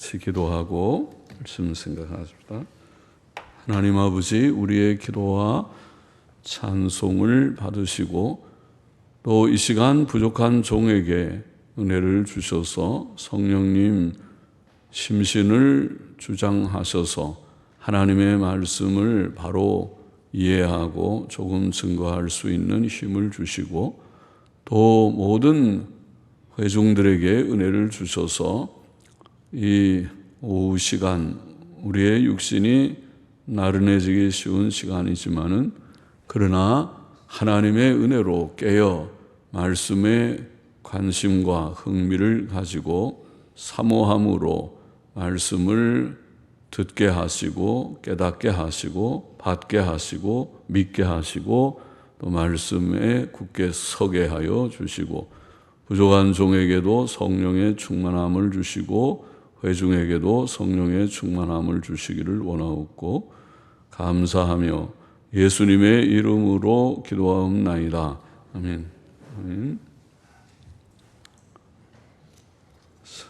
같이 기도하고 말씀 생각하십니다. 하나님 아버지, 우리의 기도와 찬송을 받으시고 또 이 시간 부족한 종에게 은혜를 주셔서 성령님 심신을 주장하셔서 하나님의 말씀을 바로 이해하고 조금 증거할 수 있는 힘을 주시고 또 모든 회중들에게 은혜를 주셔서 이 오후 시간 우리의 육신이 나른해지기 쉬운 시간이지만은 그러나 하나님의 은혜로 깨어 말씀에 관심과 흥미를 가지고 사모함으로 말씀을 듣게 하시고 깨닫게 하시고 받게 하시고 믿게 하시고 또 말씀에 굳게 서게 하여 주시고 부족한 종에게도 성령의 충만함을 주시고 회중에게도 성령의 충만함을 주시기를 원하옵고 감사하며 예수님의 이름으로 기도하옵나이다. 아멘. 아멘.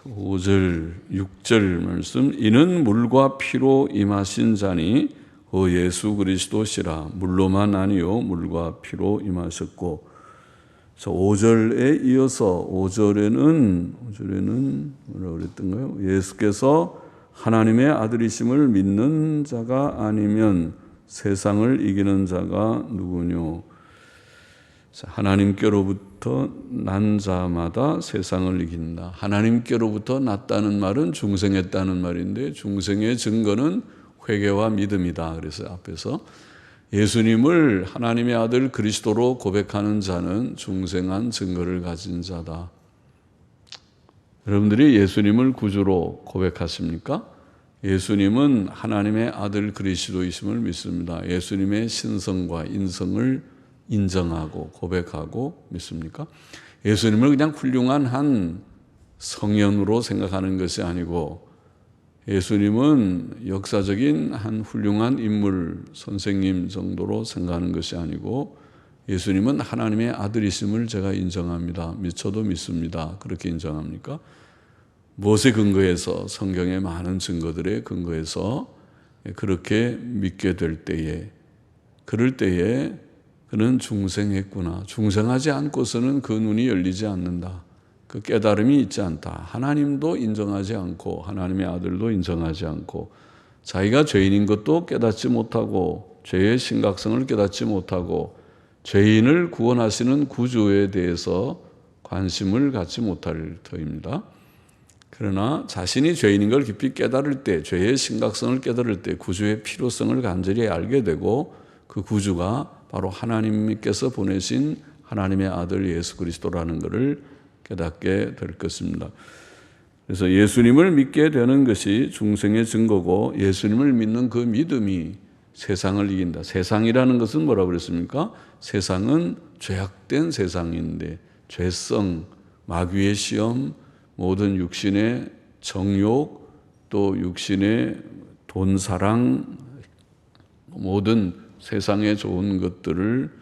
5절, 6절 말씀. 이는 물과 피로 임하신 자니 예수 그리스도시라. 물로만 아니요 물과 피로 임하셨고. 5절에 이어서 5절에는 뭐라고 그랬던가요? 예수께서 하나님의 아들이심을 믿는 자가 아니면 세상을 이기는 자가 누구뇨? 하나님께로부터 난 자마다 세상을 이긴다. 하나님께로부터 났다는 말은 중생했다는 말인데 중생의 증거는 회개와 믿음이다. 그래서 앞에서 예수님을 하나님의 아들 그리스도로 고백하는 자는 중생한 증거를 가진 자다. 여러분들이 예수님을 구주로 고백하십니까? 예수님은 하나님의 아들 그리스도이심을 믿습니다. 예수님의 신성과 인성을 인정하고 고백하고 믿습니까? 예수님을 그냥 훌륭한 한 성현으로 생각하는 것이 아니고 예수님은 역사적인 한 훌륭한 인물, 선생님 정도로 생각하는 것이 아니고 예수님은 하나님의 아들이심을 제가 인정합니다. 미쳐도 믿습니다. 그렇게 인정합니까? 무엇에 근거해서? 성경의 많은 증거들에 근거해서 그렇게 믿게 될 때에 그럴 때에 그는 중생했구나. 중생하지 않고서는 그 눈이 열리지 않는다. 그 깨달음이 있지 않다. 하나님도 인정하지 않고 하나님의 아들도 인정하지 않고 자기가 죄인인 것도 깨닫지 못하고 죄의 심각성을 깨닫지 못하고 죄인을 구원하시는 구주에 대해서 관심을 갖지 못할 터입니다. 그러나 자신이 죄인인 걸 깊이 깨달을 때 죄의 심각성을 깨달을 때 구주의 필요성을 간절히 알게 되고 그 구주가 바로 하나님께서 보내신 하나님의 아들 예수 그리스도라는 것을 깨닫게 될 것입니다. 그래서 예수님을 믿게 되는 것이 중생의 증거고 예수님을 믿는 그 믿음이 세상을 이긴다. 세상이라는 것은 뭐라고 그랬습니까? 세상은 죄악된 세상인데 죄성, 마귀의 시험, 모든 육신의 정욕, 또 육신의 돈사랑, 모든 세상에 좋은 것들을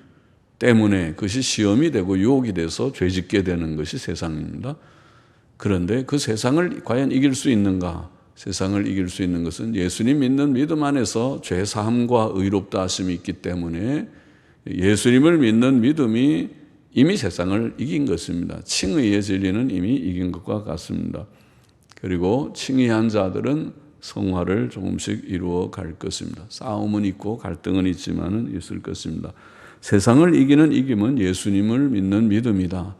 때문에 그것이 시험이 되고 유혹이 돼서 죄짓게 되는 것이 세상입니다. 그런데 그 세상을 과연 이길 수 있는가? 세상을 이길 수 있는 것은 예수님 믿는 믿음 안에서 죄사함과 의롭다 하심이 있기 때문에 예수님을 믿는 믿음이 이미 세상을 이긴 것입니다. 칭의의 진리는 이미 이긴 것과 같습니다. 그리고 칭의한 자들은 성화를 조금씩 이루어 갈 것입니다. 싸움은 있고 갈등은 있지만은 있을 것입니다. 세상을 이기는 이김은 예수님을 믿는 믿음이다.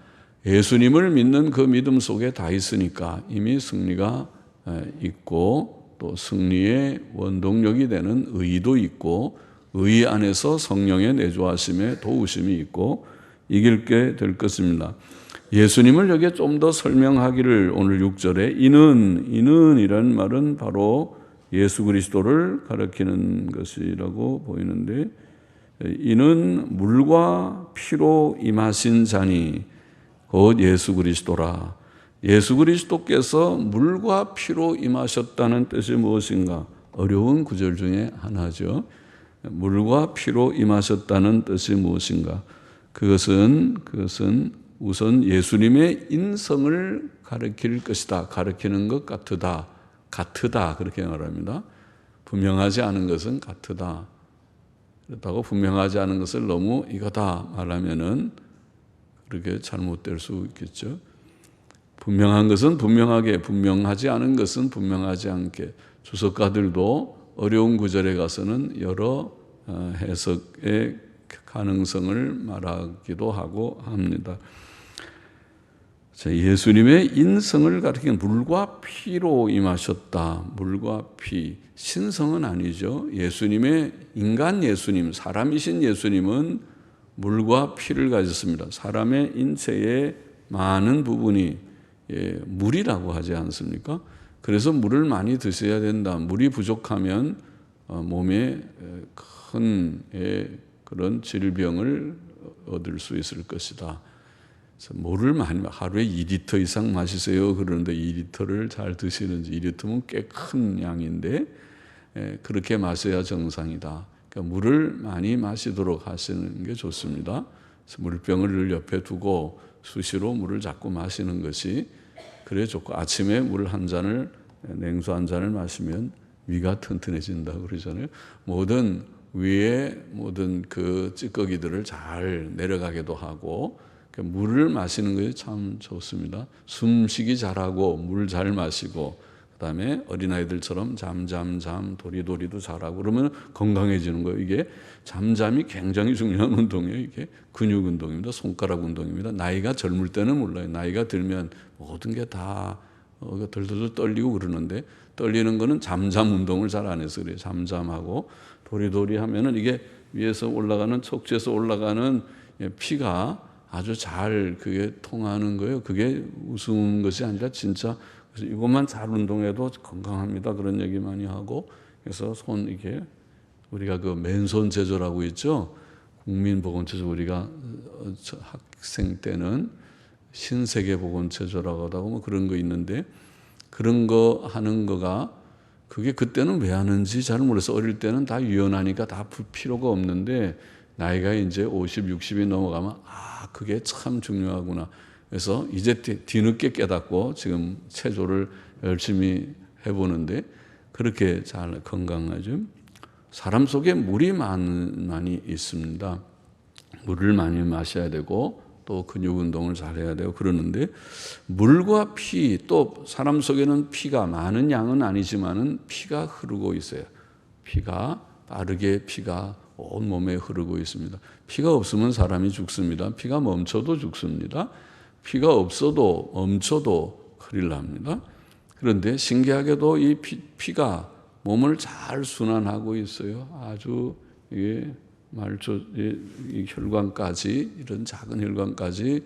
예수님을 믿는 그 믿음 속에 다 있으니까 이미 승리가 있고 또 승리의 원동력이 되는 의도 있고 의 안에서 성령의 내주하심의 도우심이 있고 이길게 될 것입니다. 예수님을 여기에 좀 더 설명하기를 오늘 6절에 이는 말은 바로 예수 그리스도를 가리키는 것이라고 보이는데 이는 물과 피로 임하신 자니 곧 예수 그리스도라. 예수 그리스도께서 물과 피로 임하셨다는 뜻이 무엇인가? 어려운 구절 중에 하나죠. 물과 피로 임하셨다는 뜻이 무엇인가? 그것은 우선 예수님의 인성을 가리킬 것이다. 가리키는 것 같으다. 같으다 그렇게 말합니다. 분명하지 않은 것은 같으다. 그렇다고 분명하지 않은 것을 너무 이거다 말하면은 그렇게 잘못될 수 있겠죠. 분명한 것은 분명하게, 분명하지 않은 것은 분명하지 않게. 주석가들도 어려운 구절에 가서는 여러 해석의 가능성을 말하기도 하고 합니다. 예수님의 인성을 가리키는 물과 피로 임하셨다. 물과 피. 신성은 아니죠. 예수님의 인간 예수님, 사람이신 예수님은 물과 피를 가졌습니다. 사람의 인체의 많은 부분이 물이라고 하지 않습니까? 그래서 물을 많이 드셔야 된다. 물이 부족하면 몸에 큰 그런 질병을 얻을 수 있을 것이다. 물을 많이 하루에 2리터 이상 마시세요. 그러는데 2리터를 잘 드시는지 2리터면 꽤 큰 양인데 그렇게 마셔야 정상이다. 그러니까 물을 많이 마시도록 하시는 게 좋습니다. 그래서 물병을 늘 옆에 두고 수시로 물을 자꾸 마시는 것이 그래 좋고 아침에 물 한 잔을 냉수 한 잔을 마시면 위가 튼튼해진다 그러잖아요. 모든 위에 모든 그 찌꺼기들을 잘 내려가기도 하고 물을 마시는 것이 참 좋습니다. 숨쉬기 잘하고 물 잘 마시고 그다음에 어린아이들처럼 잠 도리도리도 잘하고 그러면 건강해지는 거예요. 이게 잠잠이 굉장히 중요한 운동이에요. 이게 근육 운동입니다. 손가락 운동입니다. 나이가 젊을 때는 몰라요. 나이가 들면 모든 게 다 덜덜 떨리고 그러는데 떨리는 거는 잠잠 운동을 잘 안 해서 그래요. 잠잠하고 도리도리 하면은 이게 위에서 올라가는 척추에서 올라가는 피가 아주 잘 그게 통하는 거예요. 그게 우스운 것이 아니라 진짜 그래서 이것만 잘 운동해도 건강합니다. 그런 얘기 많이 하고 그래서 손 이게 우리가 그 맨손 제조라고 있죠. 국민보건체조 우리가 학생 때는 신세계보건체조라고 하고 뭐 그런 거 있는데 그런 거 하는 거가 그게 그때는 왜 하는지 잘 몰라서 어릴 때는 다 유연하니까 다 필요가 없는데 나이가 이제 50, 60이 넘어가면 그게 참 중요하구나. 그래서 이제 뒤늦게 깨닫고 지금 체조를 열심히 해보는데 그렇게 잘 건강하죠. 사람 속에 물이 많이 있습니다. 물을 많이 마셔야 되고 또 근육 운동을 잘해야 되고 그러는데 물과 피 또 사람 속에는 피가 많은 양은 아니지만은 피가 흐르고 있어요. 피가 빠르게 피가 온 몸에 흐르고 있습니다. 피가 없으면 사람이 죽습니다. 피가 멈춰도 죽습니다. 피가 없어도 멈춰도 큰일 납니다. 그런데 신기하게도 이 피가 몸을 잘 순환하고 있어요. 아주 이게 이 혈관까지 이런 작은 혈관까지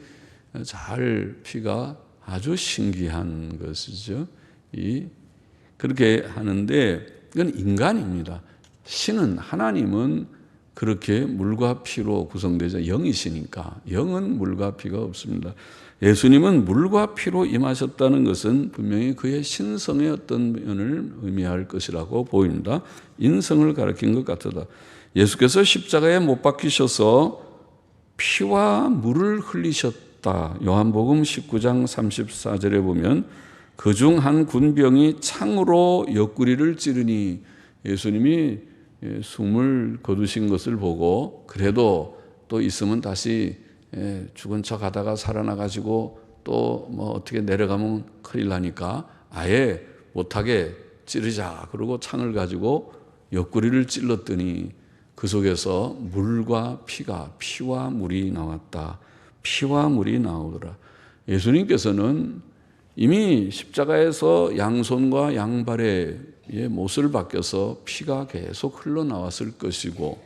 잘 피가 아주 신기한 것이죠. 그렇게 하는데 이건 인간입니다. 신은 하나님은 그렇게 물과 피로 구성되죠. 영이시니까 영은 물과 피가 없습니다. 예수님은 물과 피로 임하셨다는 것은 분명히 그의 신성의 어떤 면을 의미할 것이라고 보입니다. 인성을 가리킨 것 같다. 예수께서 십자가에 못 박히셔서 피와 물을 흘리셨다. 요한복음 19장 34절에 보면 그중 한 군병이 창으로 옆구리를 찌르니 예수님이 숨을 거두신 것을 보고 그래도 또 있으면 다시 죽은 척 하다가 살아나가지고 또 뭐 어떻게 내려가면 큰일 나니까 아예 못하게 찌르자. 그러고 창을 가지고 옆구리를 찔렀더니 그 속에서 물과 피와 물이 나왔다. 피와 물이 나오더라. 예수님께서는 이미 십자가에서 양손과 양발에 못을 박혀서 피가 계속 흘러나왔을 것이고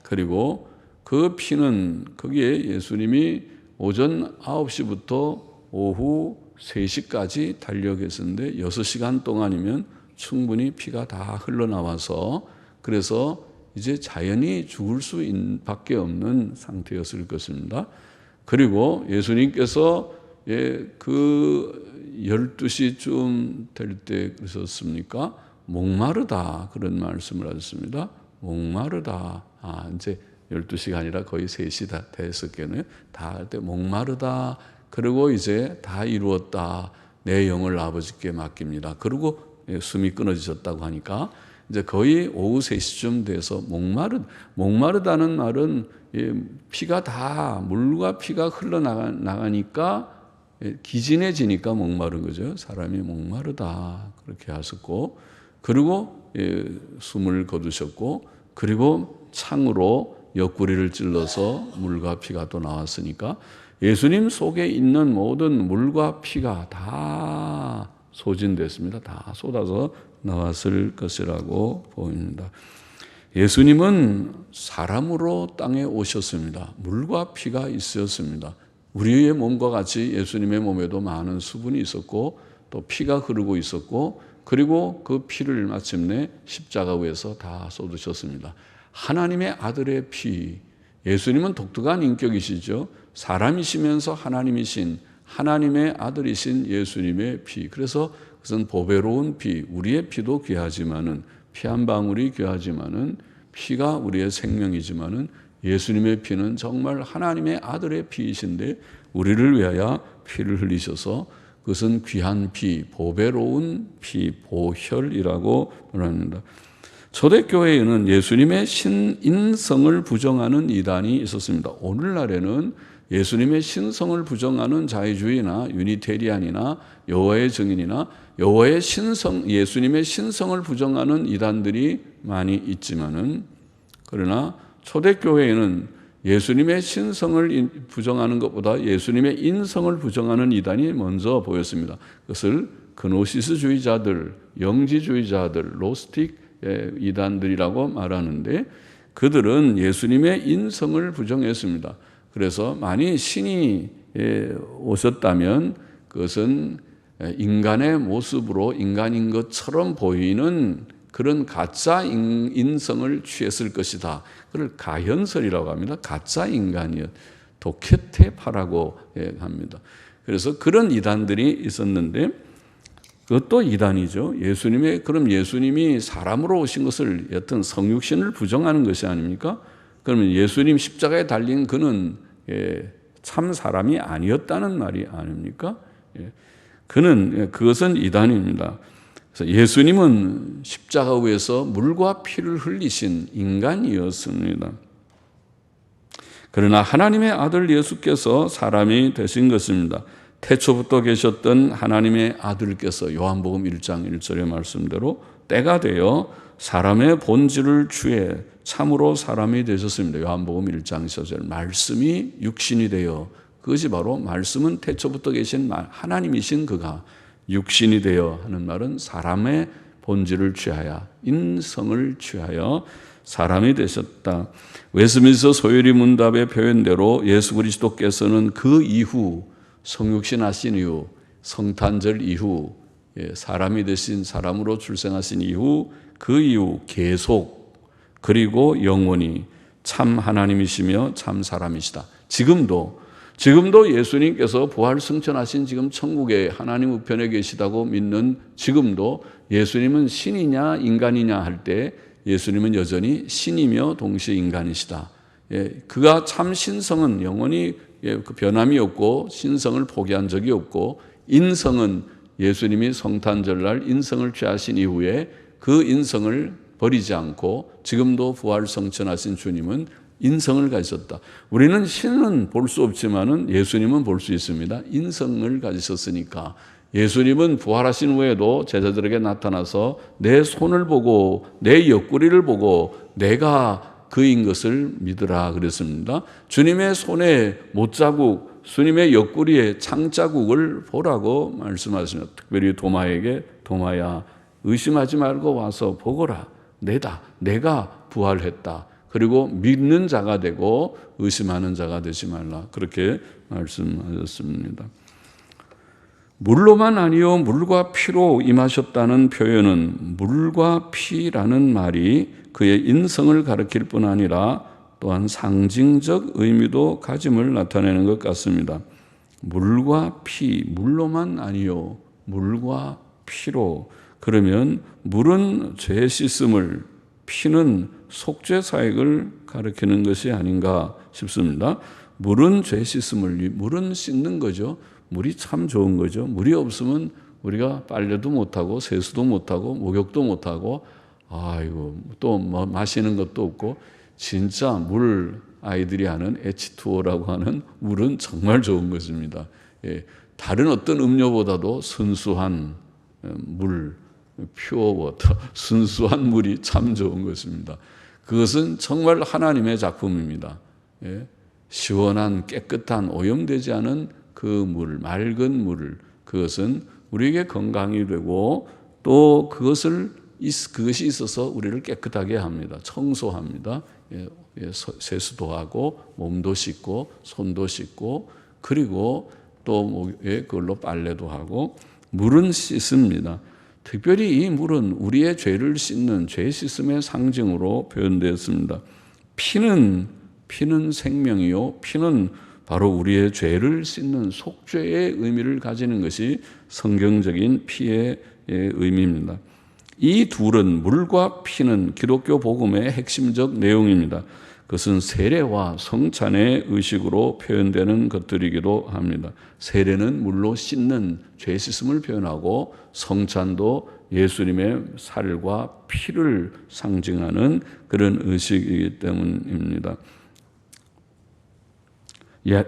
그리고 그 피는 거기에 예수님이 오전 9시부터 오후 3시까지 달려 계셨는데 6시간 동안이면 충분히 피가 다 흘러나와서 그래서 이제 자연히 죽을 수밖에 없는 상태였을 것입니다. 그리고 예수님께서 그 12시쯤 될 때 그러셨습니까? 목마르다 그런 말씀을 하셨습니다. 목마르다. 이제 12시가 아니라 거의 3시 다 됐었겠네요. 다 할 때 목마르다. 그리고 이제 다 이루었다. 내 영을 아버지께 맡깁니다. 그리고 숨이 끊어지셨다고 하니까 이제 거의 오후 3시쯤 돼서 목마르다는 말은 피가 다 물과 피가 흘러나가니까 기진해지니까 목마른 거죠. 사람이 목마르다 그렇게 하셨고, 그리고 숨을 거두셨고, 그리고 창으로 옆구리를 찔러서 물과 피가 또 나왔으니까 예수님 속에 있는 모든 물과 피가 다 소진됐습니다. 다 쏟아져 나왔을 것이라고 보입니다. 예수님은 사람으로 땅에 오셨습니다. 물과 피가 있었습니다. 우리의 몸과 같이 예수님의 몸에도 많은 수분이 있었고 또 피가 흐르고 있었고, 그리고 그 피를 마침내 십자가 위에서 다 쏟으셨습니다. 하나님의 아들의 피, 예수님은 독특한 인격이시죠. 사람이시면서 하나님이신 하나님의 아들이신 예수님의 피, 그래서 그것은 보배로운 피, 우리의 피도 귀하지만은, 피 한 방울이 귀하지만은, 피가 우리의 생명이지만은 예수님의 피는 정말 하나님의 아들의 피이신데 우리를 위하여 피를 흘리셔서 그것은 귀한 피, 보배로운 피, 보혈이라고 말합니다. 초대교회에는 예수님의 신인성을 부정하는 이단이 있었습니다. 오늘날에는 예수님의 신성을 부정하는 자유주의나 유니테리안이나 여호와의 증인이나 여호와의 신성, 예수님의 신성을 부정하는 이단들이 많이 있지만은, 그러나 초대교회에는 예수님의 신성을 부정하는 것보다 예수님의 인성을 부정하는 이단이 먼저 보였습니다. 그것을 그노시스주의자들, 영지주의자들, 노스틱 이단들이라고 말하는데, 그들은 예수님의 인성을 부정했습니다. 그래서 만일 신이 오셨다면 그것은 인간의 모습으로 인간인 것처럼 보이는 그런 가짜 인성을 취했을 것이다. 그걸 가현설이라고 합니다. 가짜 인간이요, 도케테파라고 합니다. 그래서 그런 이단들이 있었는데, 그것도 이단이죠. 그럼 예수님이 사람으로 오신 것을 여튼 성육신을 부정하는 것이 아닙니까? 그러면 예수님 십자가에 달린 그는 참 사람이 아니었다는 말이 아닙니까? 그것은 이단입니다. 그래서 예수님은 십자가 위에서 물과 피를 흘리신 인간이었습니다. 그러나 하나님의 아들 예수께서 사람이 되신 것입니다. 태초부터 계셨던 하나님의 아들께서 요한복음 1장 1절의 말씀대로 때가 되어 사람의 본질을 취해 참으로 사람이 되셨습니다. 요한복음 1장 4절, 말씀이 육신이 되어, 그것이 바로 말씀은 태초부터 계신 하나님이신 그가 육신이 되어 하는 말은 사람의 본질을 취하여, 인성을 취하여 사람이 되셨다. 웨스민스터 소요리 문답의 표현대로 예수 그리스도께서는 그 이후, 성육신 하신 이후, 성탄절 이후, 사람이 되신, 사람으로 출생하신 이후, 그 이후 계속, 그리고 영원히 참 하나님이시며 참 사람이시다. 지금도 예수님께서 부활 승천하신 지금 천국에 하나님 우편에 계시다고 믿는 지금도 예수님은 신이냐 인간이냐 할 때 예수님은 여전히 신이며 동시에 인간이시다. 그가 참 신성은 영원히 변함이 없고 신성을 포기한 적이 없고, 인성은 예수님이 성탄절날 인성을 취하신 이후에 그 인성을 버리지 않고 지금도 부활 성천하신 주님은 인성을 가지셨다. 우리는 신은 볼 수 없지만은 예수님은 볼 수 있습니다. 인성을 가지셨으니까. 예수님은 부활하신 후에도 제자들에게 나타나서 내 손을 보고 내 옆구리를 보고 내가 그인 것을 믿으라 그랬습니다. 주님의 손에 못자국, 주님의 옆구리에 창자국을 보라고 말씀하십니다. 특별히 도마에게, 도마야 의심하지 말고 와서 보거라. 내가 부활했다. 그리고 믿는 자가 되고 의심하는 자가 되지 말라. 그렇게 말씀하셨습니다. 물로만 아니요 물과 피로 임하셨다는 표현은 물과 피라는 말이 그의 인성을 가리킬 뿐 아니라 또한 상징적 의미도 가짐을 나타내는 것 같습니다. 물과 피, 물로만 아니요 물과 피로. 그러면 물은 죄 씻음을, 피는 속죄 사역을 가리키는 것이 아닌가 싶습니다. 물은 죄 씻음을, 물은 씻는 거죠. 물이 참 좋은 거죠. 물이 없으면 우리가 빨래도 못하고 세수도 못하고 목욕도 못하고 아이고 또 뭐 마시는 것도 없고 진짜 물 아이들이 하는 H2O라고 하는 물은 정말 좋은 것입니다. 예, 다른 어떤 음료보다도 순수한 물, 퓨어 워터, 순수한 물이 참 좋은 것입니다. 그것은 정말 하나님의 작품입니다. 예, 시원한 깨끗한 오염되지 않은 그 물, 맑은 물, 그것은 우리에게 건강이 되고 또 그것이 있어서 우리를 깨끗하게 합니다. 청소합니다. 세수도 하고 몸도 씻고 손도 씻고 그리고 또 그걸로 빨래도 하고 물은 씻습니다. 특별히 이 물은 우리의 죄를 씻는 죄 씻음의 상징으로 표현되었습니다. 피는 생명이요. 피는 바로 우리의 죄를 씻는 속죄의 의미를 가지는 것이 성경적인 피의 의미입니다. 이 둘은 물과 피는 기독교 복음의 핵심적 내용입니다. 그것은 세례와 성찬의 의식으로 표현되는 것들이기도 합니다. 세례는 물로 씻는 죄 씻음을 표현하고 성찬도 예수님의 살과 피를 상징하는 그런 의식이기 때문입니다.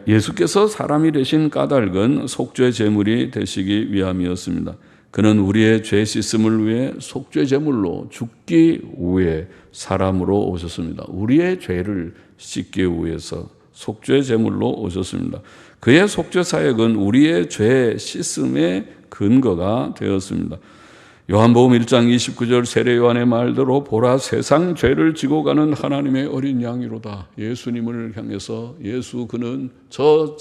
예수께서 사람이 되신 까닭은 속죄 제물이 되시기 위함이었습니다. 그는 우리의 죄 씻음을 위해 속죄 제물로 죽기 위해 사람으로 오셨습니다. 우리의 죄를 씻기 위해서 속죄 제물로 오셨습니다. 그의 속죄 사역은 우리의 죄 씻음의 근거가 되었습니다. 요한복음 1장 29절 세례 요한의 말대로 보라 세상 죄를 지고 가는 하나님의 어린 양이로다. 예수님을 향해서 그는 저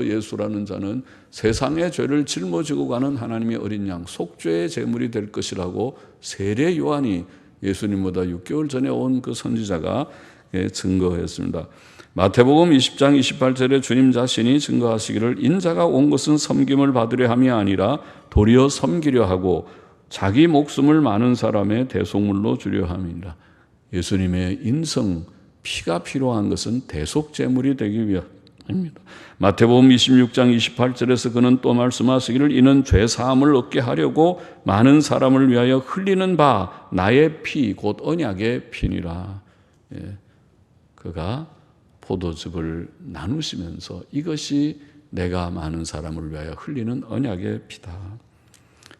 예수라는 자는 세상의 죄를 짊어지고 가는 하나님의 어린 양 속죄의 제물이 될 것이라고 세례 요한이 예수님보다 6개월 전에 온 그 선지자가 증거했습니다. 마태복음 20장 28절에 주님 자신이 증거하시기를 인자가 온 것은 섬김을 받으려 함이 아니라 도리어 섬기려 하고 자기 목숨을 많은 사람의 대속물로 주려 함이니라. 예수님의 인성, 피가 필요한 것은 대속제물이 되기 위함입니다. 마태복음 26장 28절에서 그는 또 말씀하시기를 이는 죄사함을 얻게 하려고 많은 사람을 위하여 흘리는 바 나의 피, 곧 언약의 피니라. 그가 포도즙을 나누시면서 이것이 내가 많은 사람을 위하여 흘리는 언약의 피다.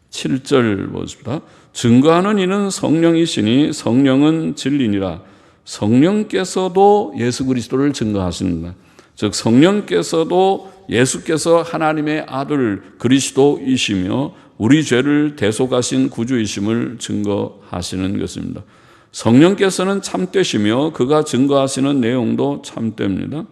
7절 보십니다. 증거하는 이는 성령이시니 성령은 진리니라. 성령께서도 예수 그리스도를 증거하십니다. 즉 성령께서도 예수께서 하나님의 아들 그리스도이시며 우리 죄를 대속하신 구주이심을 증거하시는 것입니다. 성령께서는 참되시며 그가 증거하시는 내용도 참됩니다.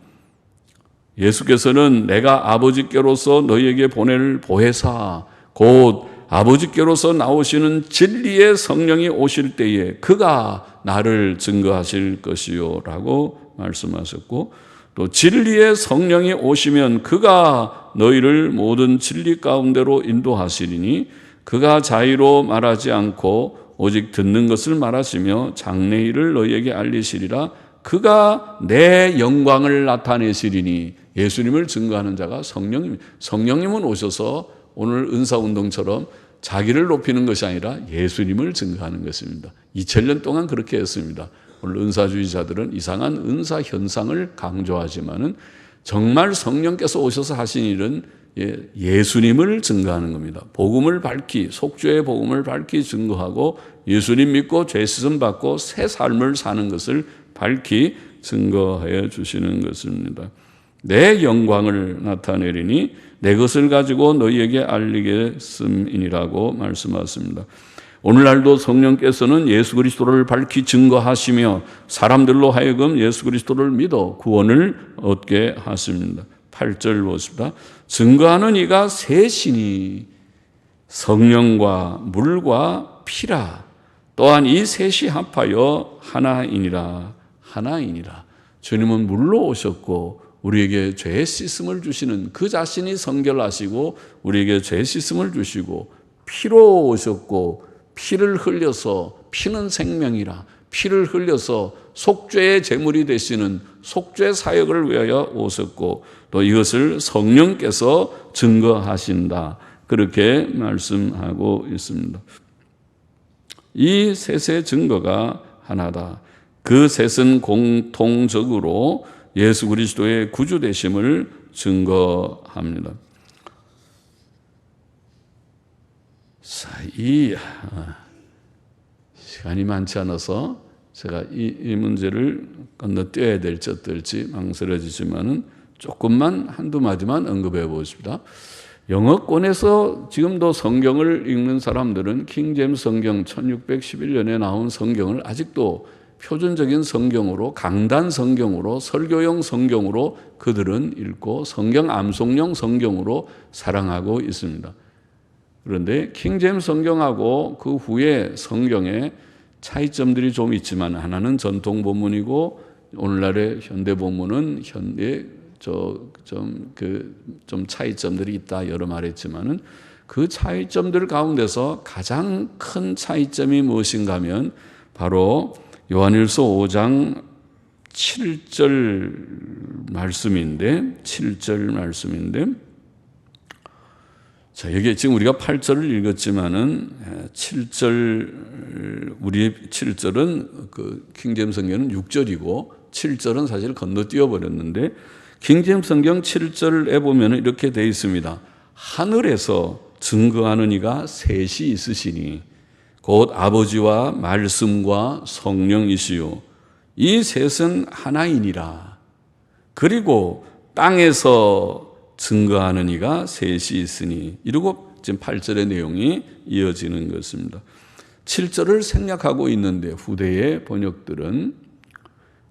예수께서는 내가 아버지께로서 너희에게 보낼 보혜사 곧 아버지께로서 나오시는 진리의 성령이 오실 때에 그가 나를 증거하실 것이요 라고 말씀하셨고 또 진리의 성령이 오시면 그가 너희를 모든 진리 가운데로 인도하시리니 그가 자의로 말하지 않고 오직 듣는 것을 말하시며 장래일을 너희에게 알리시리라. 그가 내 영광을 나타내시리니 예수님을 증거하는 자가 성령입니다. 성령님은 오셔서 오늘 은사운동처럼 자기를 높이는 것이 아니라 예수님을 증거하는 것입니다. 2000년 동안 그렇게 했습니다. 오늘 은사주의자들은 이상한 은사 현상을 강조하지만은 정말 성령께서 오셔서 하신 일은 예수님을 증거하는 겁니다. 복음을 밝히 속죄의 복음을 밝히 증거하고 예수님 믿고 죄 씻음 받고 새 삶을 사는 것을 밝히 증거하여 주시는 것입니다. 내 영광을 나타내리니 내 것을 가지고 너희에게 알리겠음이니라고 말씀하십니다. 오늘날도 성령께서는 예수 그리스도를 밝히 증거하시며 사람들로 하여금 예수 그리스도를 믿어 구원을 얻게 하십니다. 8절 보십니다. 증거하는 이가 셋이니 성령과 물과 피라. 또한 이 셋이 합하여 하나이니라. 주님은 물로 오셨고 우리에게 죄 씻음을 주시는 그 자신이 성결하시고 우리에게 죄 씻음을 주시고 피로 오셨고 피를 흘려서 피는 생명이라 피를 흘려서 속죄의 제물이 되시는 속죄 사역을 위하여 오셨고 또 이것을 성령께서 증거하신다. 그렇게 말씀하고 있습니다. 이 셋의 증거가 하나다. 그 셋은 공통적으로 예수 그리스도의 구주 되심을 증거합니다. 자, 시간이 많지 않아서 제가 이 문제를 건너뛰어야 될지 어떨지 망설여지지만은 조금만 한두 마디만 언급해 보십니다. 영어권에서 지금도 성경을 읽는 사람들은 킹제임스 성경 1611년에 나온 성경을 아직도 표준적인 성경으로, 강단 성경으로, 설교용 성경으로 그들은 읽고 성경 암송용 성경으로 사랑하고 있습니다. 그런데 킹제임스 성경하고 그 후에 성경에 차이점들이 좀 있지만 하나는 전통 본문이고 오늘날의 현대 본문은 현대 좀 차이점들이 있다 여러 말했지만은 그 차이점들 가운데서 가장 큰 차이점이 무엇인가 하면 바로 요한일서 5장 7절 말씀인데 자, 여기 지금 우리가 8절을 읽었지만은 7절은 그 킹제임스 성경은 6절이고 7절은 사실 건너뛰어 버렸는데 킹제임스 성경 7절에 보면 이렇게 되어 있습니다. 하늘에서 증거하는 이가 셋이 있으시니 곧 아버지와 말씀과 성령이시요 이 셋은 하나이니라. 그리고 땅에서 증거하는 이가 셋이 있으니 이러고 지금 8절의 내용이 이어지는 것입니다. 7절을 생략하고 있는데 후대의 번역들은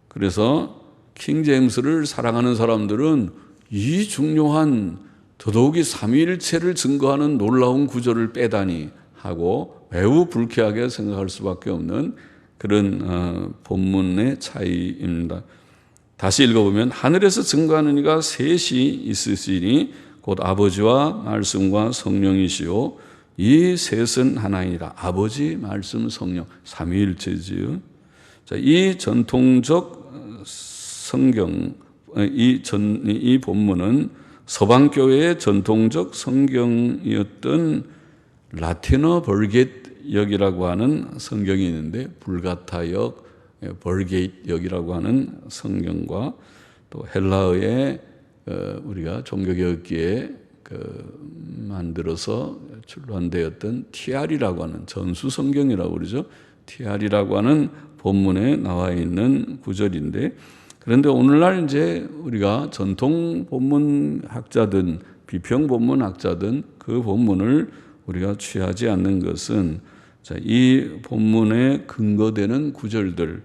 그래서 킹제임스를 사랑하는 사람들은 이 중요한 더더욱이 삼위일체를 증거하는 놀라운 구절을 빼다니 하고 매우 불쾌하게 생각할 수밖에 없는 그런 본문의 차이입니다. 다시 읽어보면 하늘에서 증거하는 이가 셋이 있으시니 곧 아버지와 말씀과 성령이시요 이 셋은 하나이니라. 아버지, 말씀, 성령 삼위일체지요. 자, 이 전통적 성경 이 본문은 서방교회의 전통적 성경이었던 라틴어 벌게트역이라고 하는 성경이 있는데 불가타역, 벌게트역이라고 하는 성경과 또 헬라어의 우리가 종교개혁기에 만들어서 출판되었던 TR이라고 하는 전수성경이라고 그러죠. TR이라고 하는 본문에 나와 있는 구절인데 그런데 오늘날 이제 우리가 전통 본문 학자든 비평 본문 학자든 그 본문을 우리가 취하지 않는 것은 이 본문에 근거되는 구절들,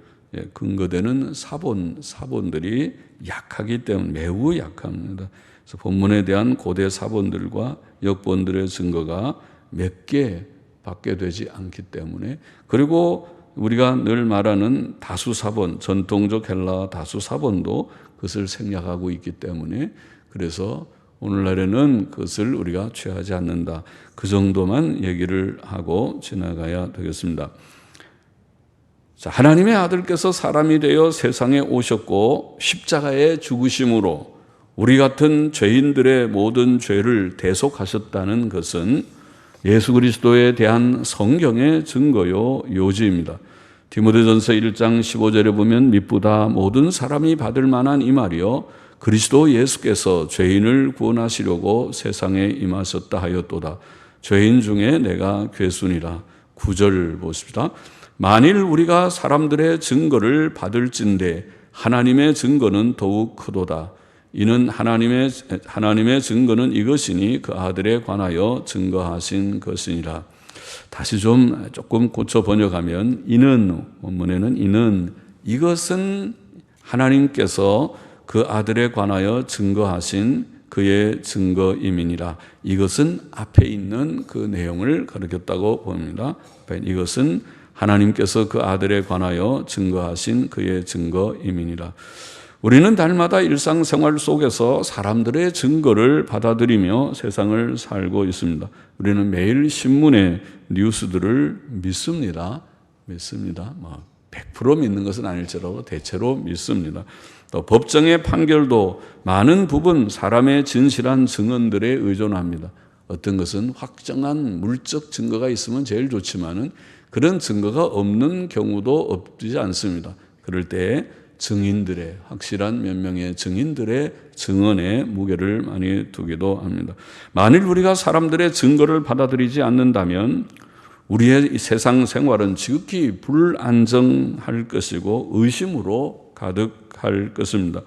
근거되는 사본들이 약하기 때문에 매우 약합니다. 그래서 본문에 대한 고대 사본들과 역본들의 증거가 몇 개밖에 되지 않기 때문에 그리고 우리가 늘 말하는 다수사본, 전통적 헬라 다수사본도 그것을 생략하고 있기 때문에 그래서 오늘날에는 그것을 우리가 취하지 않는다. 그 정도만 얘기를 하고 지나가야 되겠습니다. 자, 하나님의 아들께서 사람이 되어 세상에 오셨고 십자가의 죽으심으로 우리 같은 죄인들의 모든 죄를 대속하셨다는 것은 예수 그리스도에 대한 성경의 증거요 요지입니다. 디모데전서 1장 15절에 보면 미쁘다 모든 사람이 받을 만한 이 말이요 그리스도 예수께서 죄인을 구원하시려고 세상에 임하셨다 하였도다. 죄인 중에 내가 괴순이라. 9절 보십시다. 만일 우리가 사람들의 증거를 받을진대 하나님의 증거는 더욱 크도다. 이는 하나님의 증거는 이것이니 그 아들에 관하여 증거하신 것이니라. 다시 조금 고쳐 번역하면 이는 원문에는 이는 이것은 하나님께서 그 아들에 관하여 증거하신 그의 증거임이니라. 이것은 앞에 있는 그 내용을 가르쳤다고 봅니다. 이것은 하나님께서 그 아들에 관하여 증거하신 그의 증거임이니라. 우리는 날마다 일상생활 속에서 사람들의 증거를 받아들이며 세상을 살고 있습니다. 우리는 매일 신문의 뉴스들을 믿습니다. 100% 믿는 것은 아닐지라도 대체로 믿습니다. 또 법정의 판결도 많은 부분 사람의 진실한 증언들에 의존합니다. 어떤 것은 확정한 물적 증거가 있으면 제일 좋지만은 그런 증거가 없는 경우도 없지 않습니다. 그럴 때 증인들의, 확실한 몇 명의 증인들의 증언에 무게를 많이 두기도 합니다. 만일 우리가 사람들의 증거를 받아들이지 않는다면 우리의 세상 생활은 지극히 불안정할 것이고 의심으로 가득할 것입니다.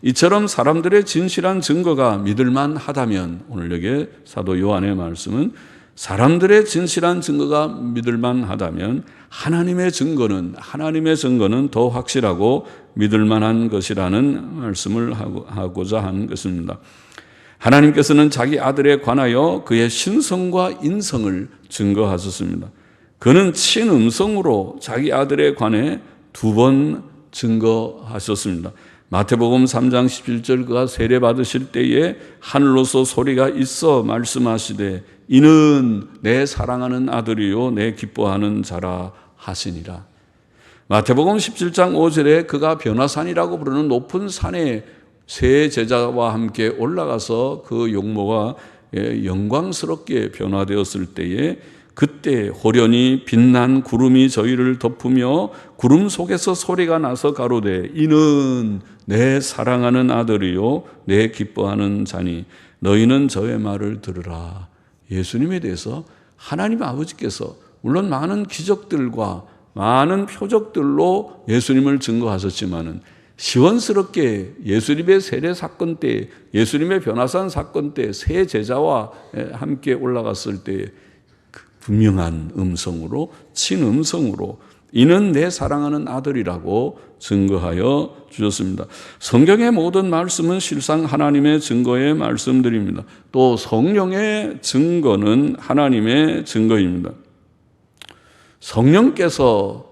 이처럼 사람들의 진실한 증거가 믿을만 하다면, 오늘 여기 사도 요한의 말씀은 사람들의 진실한 증거가 믿을만 하다면 하나님의 증거는 더 확실하고 믿을만한 것이라는 말씀을 하고자 한 것입니다. 하나님께서는 자기 아들에 관하여 그의 신성과 인성을 증거하셨습니다. 그는 친음성으로 자기 아들에 관해 2번 증거하셨습니다. 마태복음 3장 17절 그가 세례 받으실 때에 하늘로서 소리가 있어 말씀하시되 이는 내 사랑하는 아들이요 내 기뻐하는 자라 하시니라. 마태복음 17장 5절에 그가 변화산이라고 부르는 높은 산에 세 제자와 함께 올라가서 그 용모가 영광스럽게 변화되었을 때에 그때 호련히 빛난 구름이 저희를 덮으며 구름 속에서 소리가 나서 가로되 이는 내 사랑하는 아들이요 내 기뻐하는 자니 너희는 저의 말을 들으라. 예수님에 대해서 하나님 아버지께서 물론 많은 기적들과 많은 표적들로 예수님을 증거하셨지만은 시원스럽게 예수님의 세례 사건 때, 예수님의 변화산 사건 때 세 제자와 함께 올라갔을 때 분명한 음성으로, 친음성으로 이는 내 사랑하는 아들이라고 증거하여 주셨습니다. 성경의 모든 말씀은 실상 하나님의 증거의 말씀들입니다. 또 성령의 증거는 하나님의 증거입니다. 성령께서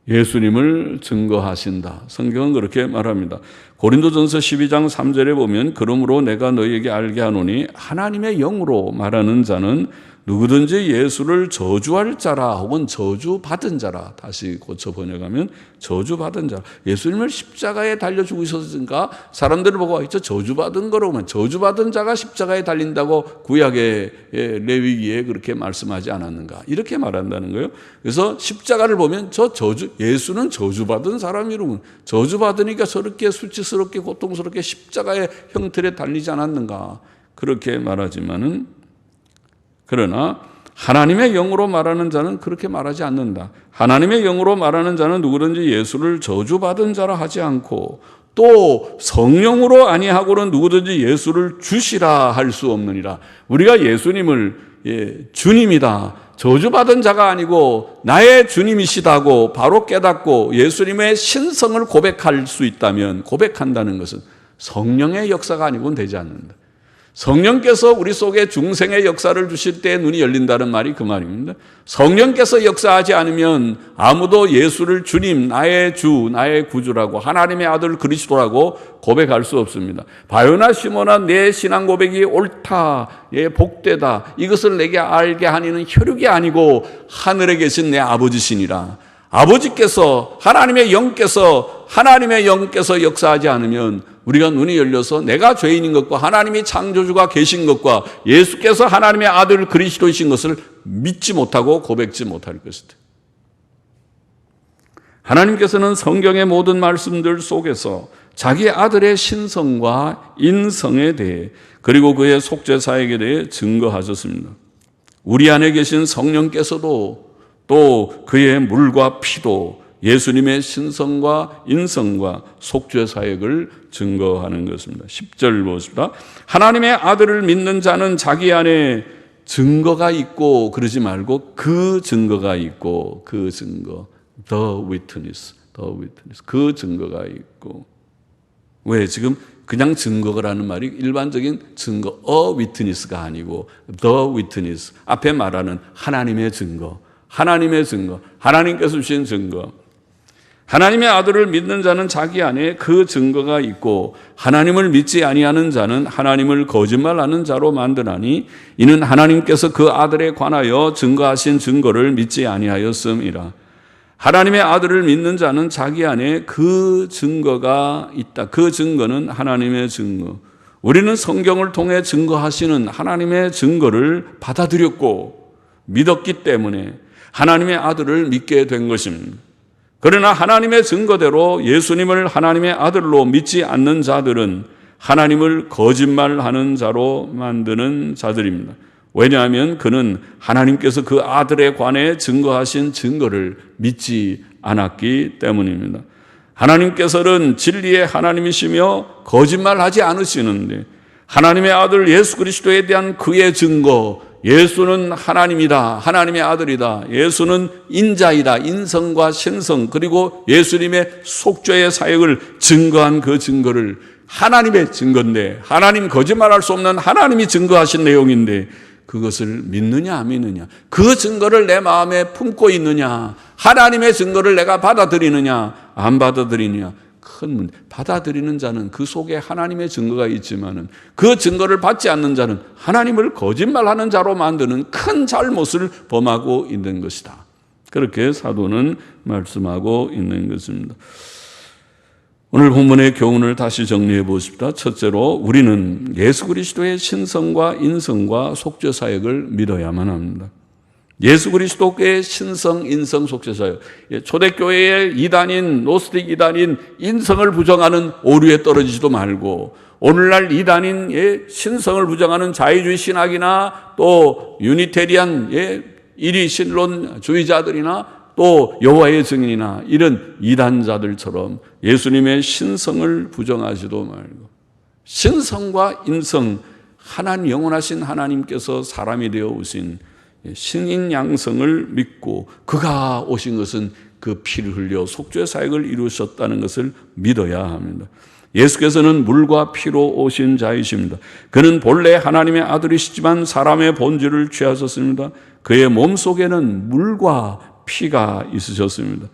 예수님을 증거하신다. 성경은 그렇게 말합니다. 고린도전서 12장 3절에 보면 그러므로 내가 너희에게 알게 하노니 하나님의 영으로 말하는 자는 누구든지 예수를 저주할 자라 혹은 저주받은 자라, 다시 고쳐 번역하면 저주받은 자라. 예수님을 십자가에 달려 죽으셨으니까 사람들을 보고 저 저주받은 거로만, 저주받은 자가 십자가에 달린다고 구약의 레위기에 그렇게 말씀하지 않았는가, 이렇게 말한다는 거예요. 그래서 십자가를 보면 예수는 저주받은 사람이로군, 저주받으니까 저렇게 수치스럽게 고통스럽게 십자가의 형틀에 달리지 않았는가, 그렇게 말하지만은, 그러나 하나님의 영으로 말하는 자는 그렇게 말하지 않는다. 하나님의 영으로 말하는 자는 누구든지 예수를 저주받은 자라 하지 않고 또 성령으로 아니하고는 누구든지 예수를 주시라 할 수 없느니라. 우리가 예수님을 주님이다, 저주받은 자가 아니고 나의 주님이시다고 바로 깨닫고 예수님의 신성을 고백할 수 있다면, 고백한다는 것은 성령의 역사가 아니고는 되지 않는다. 성령께서 우리 속에 중생의 역사를 주실 때 눈이 열린다는 말이 그 말입니다. 성령께서 역사하지 않으면 아무도 예수를 주님, 나의 주, 나의 구주라고, 하나님의 아들 그리스도라고 고백할 수 없습니다. 바요나 시몬아 내 신앙 고백이 옳다, 복되다, 이것을 내게 알게 하니는 혈육이 아니고 하늘에 계신 내 아버지시니라. 아버지께서, 하나님의 영께서 역사하지 않으면 우리가 눈이 열려서 내가 죄인인 것과 하나님이 창조주가 계신 것과 예수께서 하나님의 아들 그리스도이신 것을 믿지 못하고 고백지 못할 것이다. 하나님께서는 성경의 모든 말씀들 속에서 자기 아들의 신성과 인성에 대해, 그리고 그의 속죄사역에 대해 증거하셨습니다. 우리 안에 계신 성령께서도 또 그의 물과 피도 예수님의 신성과 인성과 속죄 사역을 증거하는 것입니다. 10절 보십시다. 하나님의 아들을 믿는 자는 자기 안에 증거가 있고, 그러지 말고 그 증거가 있고, 그 증거, the witness, 그 증거가 있고. 왜 지금 그냥 증거라는 말이 일반적인 증거, a witness가 아니고 the witness, 앞에 말하는 하나님의 증거, 하나님께서 주신 증거. 하나님의 아들을 믿는 자는 자기 안에 그 증거가 있고 하나님을 믿지 아니하는 자는 하나님을 거짓말하는 자로 만드나니 이는 하나님께서 그 아들에 관하여 증거하신 증거를 믿지 아니하였음이라. 하나님의 아들을 믿는 자는 자기 안에 그 증거가 있다. 그 증거는 하나님의 증거. 우리는 성경을 통해 증거하시는 하나님의 증거를 받아들였고 믿었기 때문에 하나님의 아들을 믿게 된 것입니다. 그러나 하나님의 증거대로 예수님을 하나님의 아들로 믿지 않는 자들은 하나님을 거짓말하는 자로 만드는 자들입니다. 왜냐하면 그는 하나님께서 그 아들에 관해 증거하신 증거를 믿지 않았기 때문입니다. 하나님께서는 진리의 하나님이시며 거짓말하지 않으시는데 하나님의 아들 예수 그리스도에 대한 그의 증거, 예수는 하나님이다, 하나님의 아들이다, 예수는 인자이다, 인성과 신성, 그리고 예수님의 속죄의 사역을 증거한 그 증거를 하나님의 증거인데, 하나님 거짓말할 수 없는 하나님이 증거하신 내용인데 그것을 믿느냐 안 믿느냐, 그 증거를 내 마음에 품고 있느냐, 하나님의 증거를 내가 받아들이느냐 안 받아들이느냐, 큰 문제. 받아들이는 자는 그 속에 하나님의 증거가 있지만은 그 증거를 받지 않는 자는 하나님을 거짓말하는 자로 만드는 큰 잘못을 범하고 있는 것이다. 그렇게 사도는 말씀하고 있는 것입니다. 오늘 본문의 교훈을 다시 정리해 보십시다. 첫째로 우리는 예수 그리스도의 신성과 인성과 속죄 사역을 믿어야만 합니다. 예수 그리스도의 신성, 인성, 속죄 사역. 초대교회의 이단인, 노스틱 이단인 인성을 부정하는 오류에 떨어지지도 말고 오늘날 이단인의 신성을 부정하는 자유주의 신학이나 또 유니테리안 일위신론주의자들이나 또 여호와의 증인이나 이런 이단자들처럼 예수님의 신성을 부정하지도 말고 신성과 인성, 하나님, 영원하신 하나님께서 사람이 되어 오신 신인 양성을 믿고 그가 오신 것은 그 피를 흘려 속죄 사역을 이루셨다는 것을 믿어야 합니다. 예수께서는 물과 피로 오신 자이십니다. 그는 본래 하나님의 아들이시지만 사람의 본질을 취하셨습니다. 그의 몸속에는 물과 피가 있으셨습니다.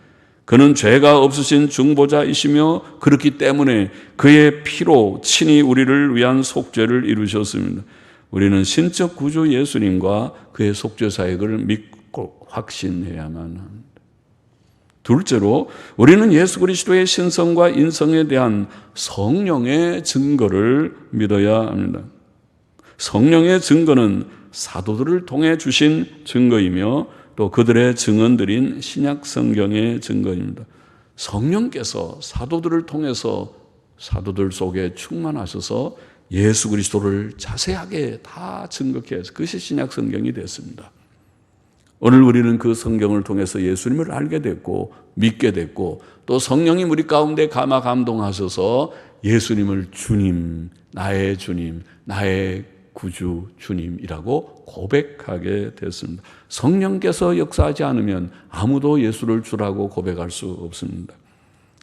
그는 죄가 없으신 중보자이시며 그렇기 때문에 그의 피로 친히 우리를 위한 속죄를 이루셨습니다. 우리는 신적 구주 예수님과 그의 속죄 사역을 믿고 확신해야만 합니다. 둘째로 우리는 예수 그리스도의 신성과 인성에 대한 성령의 증거를 믿어야 합니다. 성령의 증거는 사도들을 통해 주신 증거이며 또 그들의 증언들인 신약 성경의 증거입니다. 성령께서 사도들을 통해서 사도들 속에 충만하셔서 예수 그리스도를 자세하게 다 증거케 해서 그것이 신약 성경이 됐습니다. 오늘 우리는 그 성경을 통해서 예수님을 알게 됐고 믿게 됐고 또 성령님 우리 가운데 감화 감동하셔서 예수님을 주님, 나의 주님, 나의 구주 주님이라고 고백하게 됐습니다. 성령께서 역사하지 않으면 아무도 예수를 주라고 고백할 수 없습니다.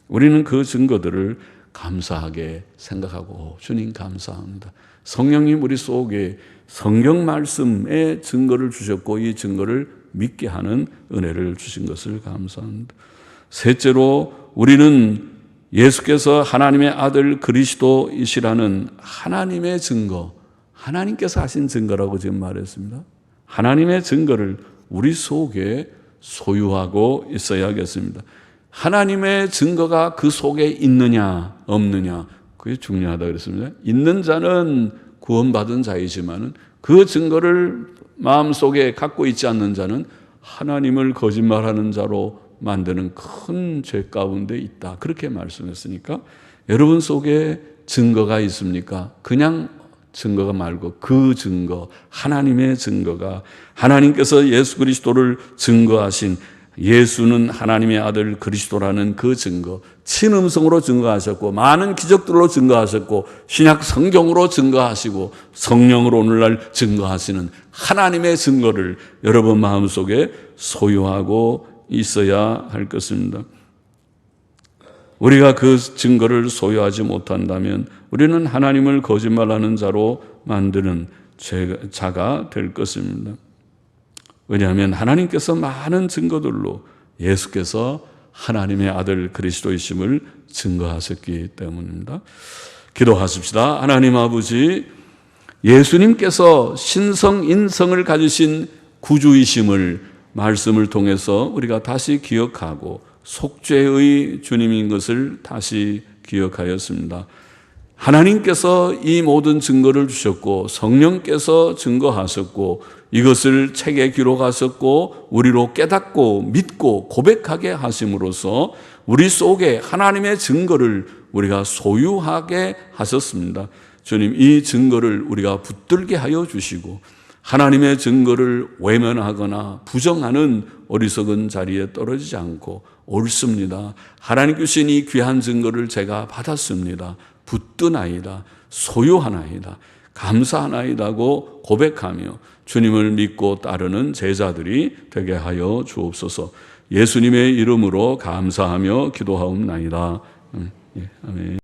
우리는 그 증거들을 감사하게 생각하고 주님 감사합니다. 성령님 우리 속에 성경 말씀의 증거를 주셨고 이 증거를 믿게 하는 은혜를 주신 것을 감사합니다. 셋째로 우리는 예수께서 하나님의 아들 그리스도이시라는 하나님의 증거, 하나님께서 하신 증거라고 지금 말했습니다. 하나님의 증거를 우리 속에 소유하고 있어야겠습니다. 하나님의 증거가 그 속에 있느냐 없느냐 그게 중요하다고 그랬습니다. 있는 자는 구원받은 자이지만 그 증거를 마음속에 갖고 있지 않는 자는 하나님을 거짓말하는 자로 만드는 큰 죄 가운데 있다. 그렇게 말씀했으니까 여러분 속에 증거가 있습니까? 그냥 증거가 말고 그 증거, 하나님의 증거가 하나님께서 예수 그리스도를 증거하신 예수는 하나님의 아들 그리스도라는 그 증거, 친음성으로 증거하셨고 많은 기적들로 증거하셨고 신약 성경으로 증거하시고 성령으로 오늘날 증거하시는 하나님의 증거를 여러분 마음속에 소유하고 있어야 할 것입니다. 우리가 그 증거를 소유하지 못한다면 우리는 하나님을 거짓말하는 자로 만드는 자가 될 것입니다. 왜냐하면 하나님께서 많은 증거들로 예수께서 하나님의 아들 그리스도이심을 증거하셨기 때문입니다. 기도하십시다. 하나님 아버지, 예수님께서 신성 인성을 가지신 구주이심을 말씀을 통해서 우리가 다시 기억하고 속죄의 주님인 것을 다시 기억하였습니다. 하나님께서 이 모든 증거를 주셨고 성령께서 증거하셨고 이것을 책에 기록하셨고 우리로 깨닫고 믿고 고백하게 하심으로써 우리 속에 하나님의 증거를 우리가 소유하게 하셨습니다. 주님, 이 증거를 우리가 붙들게 하여 주시고 하나님의 증거를 외면하거나 부정하는 어리석은 자리에 떨어지지 않고 옳습니다. 하나님 주신 이 귀한 증거를 제가 받았습니다. 붙드나이다. 소유하나이다. 감사하나이다고 고백하며 주님을 믿고 따르는 제자들이 되게 하여 주옵소서. 예수님의 이름으로 감사하며 기도하옵나이다. 아멘.